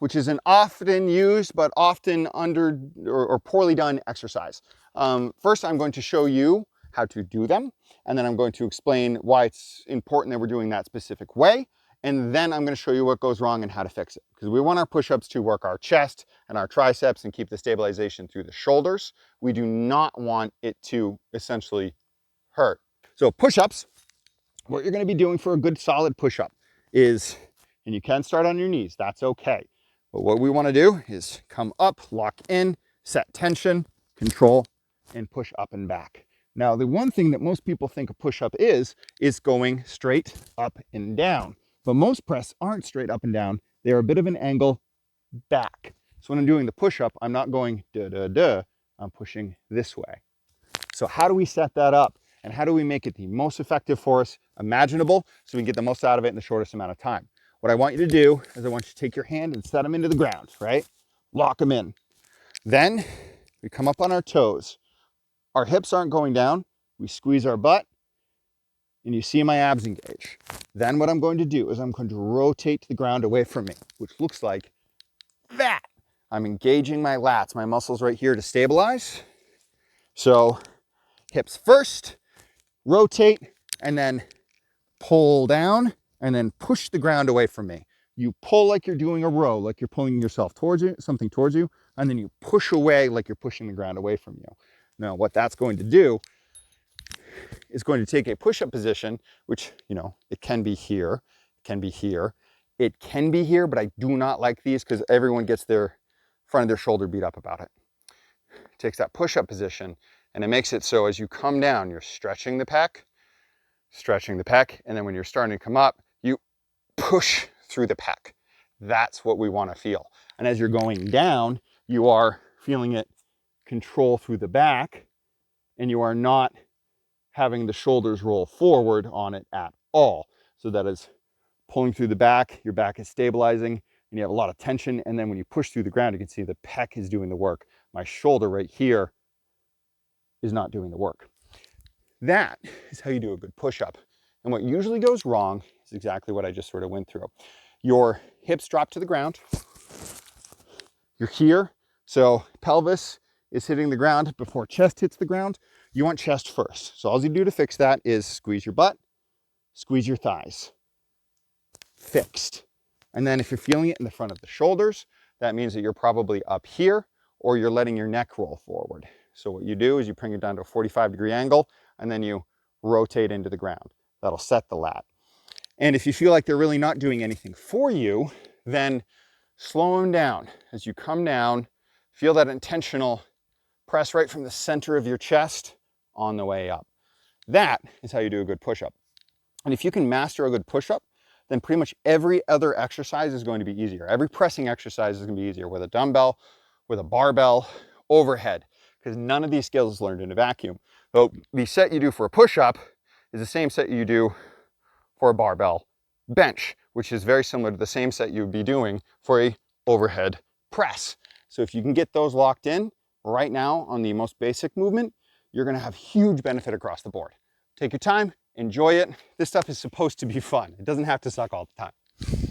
which is an often used but often under or poorly done exercise. First, I'm going to show you how to do them, and then I'm going to explain why it's important that we're doing that specific way, and then I'm going to show you what goes wrong and how to fix it. Because we want our push-ups to work our chest and our triceps and keep the stabilization through the shoulders. We do not want it to essentially hurt. So push-ups, what you're going to be doing for a good solid push-up is, and you can start on your knees, that's okay. But what we want to do is come up, lock in, set tension, control, and push up and back. Now, the one thing that most people think a push-up is going straight up and down. But most press aren't straight up and down. They're a bit of an angle back. So when I'm doing the push-up, I'm not going da-da-da, I'm pushing this way. So how do we set that up? And how do we make it the most effective for us imaginable so we can get the most out of it in the shortest amount of time? What I want you to do is I want you to take your hand and set them into the ground, right? Lock them in. Then we come up on our toes. Our hips aren't going down. We squeeze our butt, and you see my abs engage. Then what I'm going to do is I'm going to rotate the ground away from me, which looks like that. I'm engaging my lats, my muscles right here to stabilize. So hips first, rotate, and then pull down, and then push the ground away from me. You pull like you're doing a row, like you're pulling yourself towards you, something towards you, and then you push away like you're pushing the ground away from you. Now, what that's going to do is going to take a push-up position, which, you know, it can be here, it can be here, it can be here, but I do not like these because everyone gets their front of their shoulder beat up about it. It takes that push-up position, and it makes it so as you come down, you're stretching the pec, and then when you're starting to come up, you push through the pec. That's what we want to feel. And as you're going down, you are feeling it control through the back, and you are not having the shoulders roll forward on it at all. So that is pulling through the back, your back is stabilizing, and you have a lot of tension. And then when you push through the ground, you can see the pec is doing the work. My shoulder right here is not doing the work. That is how you do a good push-up. And what usually goes wrong is exactly what I just sort of went through. Your hips drop to the ground. You're here. So pelvis is hitting the ground before chest hits the ground. You want chest first. So all you do to fix that is squeeze your butt, squeeze your thighs. Fixed. And then if you're feeling it in the front of the shoulders, that means that you're probably up here or you're letting your neck roll forward. So what you do is you bring it down to a 45-degree angle and then you rotate into the ground. That'll set the lat. And if you feel like they're really not doing anything for you, then slow them down. As you come down, feel that intentional press right from the center of your chest on the way up. That is how you do a good push-up. And if you can master a good push-up, then pretty much every other exercise is going to be easier. Every pressing exercise is going to be easier with a dumbbell, with a barbell, overhead, because none of these skills is learned in a vacuum. So the set you do for a push-up is the same set you do for a barbell bench, which is very similar to the same set you would be doing for a overhead press. So if you can get those locked in right now on the most basic movement, you're going to have huge benefit across the board. Take your time, enjoy it. This stuff is supposed to be fun. It doesn't have to suck all the time.